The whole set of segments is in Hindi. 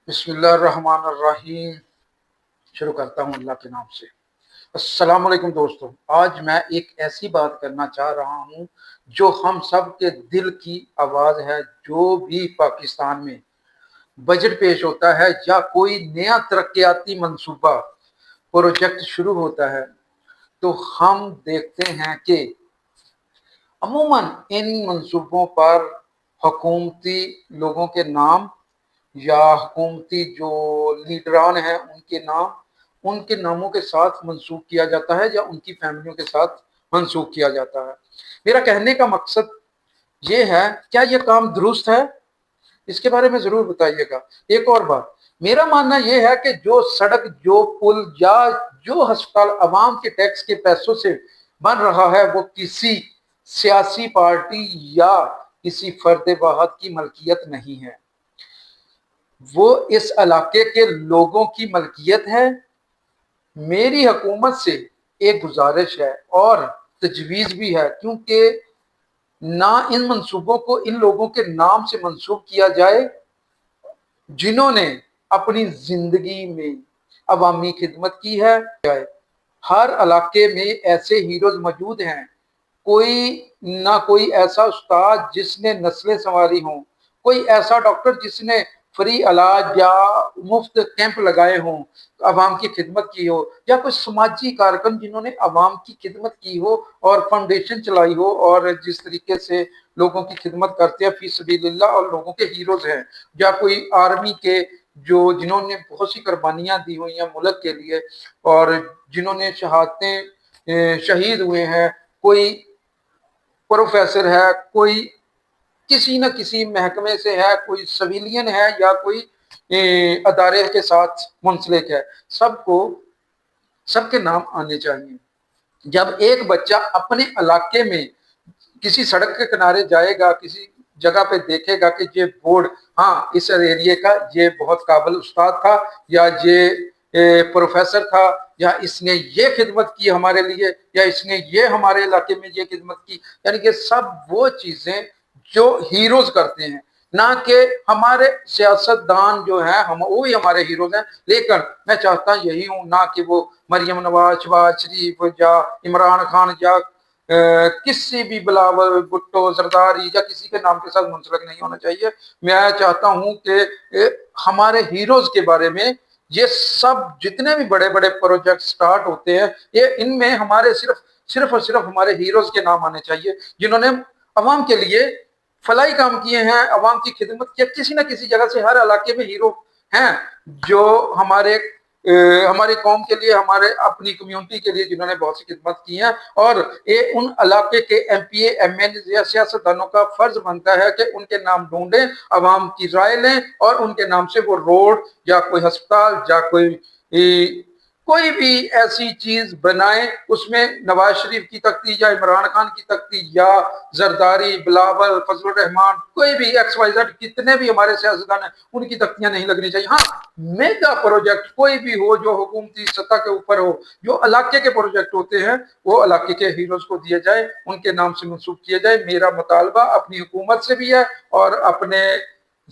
बिस्मिल्लाहिर्रहमानिर्रहीम। शुरू करता हूँ अल्लाह के नाम से। अस्सलाम वालेकुम दोस्तों, आज मैं एक ऐसी बात करना चाह रहा हूँ जो हम सब के दिल की आवाज़ है। जो भी पाकिस्तान में बजट पेश होता है या कोई नया तरक्याती मंसूबा प्रोजेक्ट शुरू होता है तो हम देखते हैं कि अमूमन इन मंसूबों पर हुकूमती लोगों के नाम या हुकूमती जो लीडरान हैं उनके नामों के साथ मंसूब किया जाता है या उनकी फैमिलियों के साथ मंसूब किया जाता है। मेरा कहने का मकसद ये है, क्या ये काम दुरुस्त है? इसके बारे में ज़रूर बताइएगा। एक और बात, मेरा मानना यह है कि जो सड़क, जो पुल या जो अस्पताल अवाम के टैक्स के पैसों से बन रहा है वो किसी सियासी पार्टी या किसी फर्द वाहद की मलकियत नहीं है, वो इस इलाके के लोगों की मलकियत है। मेरी हुकूमत से एक गुजारिश है और तजवीज़ भी है, क्योंकि ना इन मंसूबों को इन लोगों के नाम से मंसूब किया जाए जिन्होंने अपनी जिंदगी में अवामी खिदमत की है। हर इलाके में ऐसे हीरोज मौजूद हैं, कोई ना कोई ऐसा उस्ताद जिसने नस्लें संवारी हों, कोई ऐसा डॉक्टर जिसने फ्री इलाज या मुफ्त कैंप लगाए हों, अवाम की खिदमत की हो, या कोई समाजी कारकुन जिन्होंने अवाम की खिदमत की हो और फाउंडेशन चलाई हो और जिस तरीके से लोगों की खिदमत करते हैं फी सबीलिल्लाह और लोगों के हीरोज हैं, या कोई आर्मी के जो जिन्होंने बहुत सी कुर्बानियां दी हुई हैं मुल्क के लिए और जिन्होंने शहादतें शहीद हुए हैं, कोई प्रोफेसर है, कोई किसी न किसी महकमे से है, कोई सिविलियन है या कोई अदारे के साथ मुंसलिक है, सबको सबके नाम आने चाहिए। जब एक बच्चा अपने इलाके में किसी सड़क के किनारे जाएगा, किसी जगह पे देखेगा कि ये बोर्ड, हाँ इस एरिया का ये बहुत काबिल उस्ताद था, या ये प्रोफेसर था, या इसने ये खिदमत की हमारे लिए, या इसने ये हमारे इलाके में ये खिदमत की, यानी कि सब वो चीजें जो हीरोज करते हैं, ना कि हमारे सियासतदान जो है हम वो ही हमारे हीरोज हैं। लेकिन मैं चाहता यही हूँ ना कि वो मरियम नवाज, शहबाज शरीफ या इमरान खान या किसी भी बिलावल भुट्टो जरदारी या किसी के नाम के साथ मुंसलिक नहीं होना चाहिए। मैं चाहता हूं कि हमारे हीरोज के बारे में ये सब जितने भी बड़े बड़े प्रोजेक्ट स्टार्ट होते हैं, ये इनमें हमारे सिर्फ और सिर्फ हमारे हीरोज के नाम आने चाहिए जिन्होंने अवाम के लिए फलाई काम किए हैं, अवाम की खिदमत की। किसी न किसी जगह से हर इलाके में हीरो हैं जो हमारी कौम के लिए, हमारे अपनी कम्युनिटी के लिए जिन्होंने बहुत सी खिदमत की है। और ये उन इलाके के एमपीए, एमएलए या सियासतदानों का फर्ज बनता है कि उनके नाम ढूंढें, अवाम की राय लें और उनके नाम से वो रोड या कोई अस्पताल या कोई भी ऐसी चीज बनाए, उसमें नवाज शरीफ की तख्ती या इमरान खान की तख्ती या जरदारी, बिलावल, फजलुर रहमान, कोई भी XYZ कितने भी हमारे सियासतदान हैं उनकी तख्तियां नहीं लगनी चाहिए। हाँ, मेगा प्रोजेक्ट कोई भी हो जो हुकूमती सतह के ऊपर हो, जो इलाके के प्रोजेक्ट होते हैं वो इलाके के हीरोज को दिए जाए, उनके नाम से मंसूब किए जाए। मेरा मुतालबा अपनी हुकूमत से भी है और अपने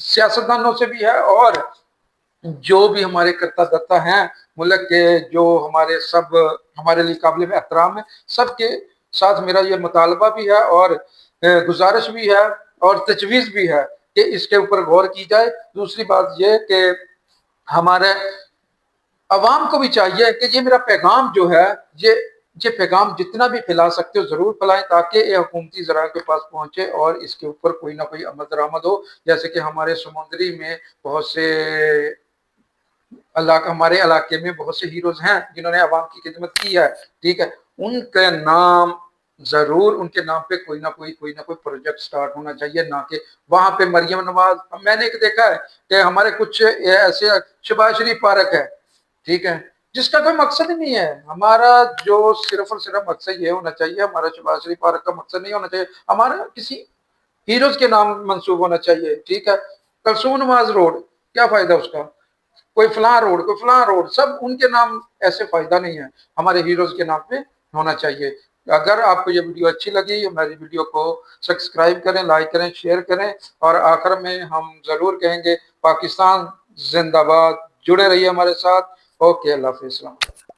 सियासतदानों से भी है और जो भी हमारे कर्ता धर्ता हैं मुल्क के, जो हमारे सब हमारे लिए काबिल एहतराम है, सबके साथ मेरा ये मुतालबा भी है और गुजारिश भी है और तजवीज़ भी है कि इसके ऊपर गौर की जाए। दूसरी बात यह कि हमारे अवाम को भी चाहिए कि ये मेरा पैगाम जो है, ये पैगाम जितना भी फैला सकते हो जरूर फैलाएं, ताकि ये हुकूमती ज़राए के पास पहुंचे और इसके ऊपर कोई ना कोई अमल दरामद हो। जैसे कि हमारे समुद्री में बहुत से हमारे इलाके में बहुत से हीरोज हैं जिन्होंने अवाम की खिदमत की है, ठीक है, उनके नाम जरूर, उनके नाम पे कोई ना कोई प्रोजेक्ट स्टार्ट होना चाहिए, ना कि वहां पे मरियम नवाज। मैंने देखा है कि हमारे कुछ ऐसे शहबाज शरीफ पार्क है, ठीक है, जिसका कोई मकसद ही नहीं है। हमारा जो सिर्फ और सिर्फ मकसद ये होना चाहिए, हमारा शहबाज शरीफ पार्क का मकसद नहीं होना चाहिए हमारा किसी हीरोज के नाम मंसूब होना चाहिए, ठीक है। कलसूम नवाज रोड, क्या फायदा उसका? कोई फलां रोड, कोई फलां रोड, सब उनके नाम, ऐसे फायदा नहीं है। हमारे हीरोज के नाम पे होना चाहिए। अगर आपको ये वीडियो अच्छी लगी, हमारी वीडियो को सब्सक्राइब करें, लाइक करें, शेयर करें और आखिर में हम जरूर कहेंगे पाकिस्तान जिंदाबाद। जुड़े रहिए हमारे साथ। ओके, अल्लाह हाफिज़।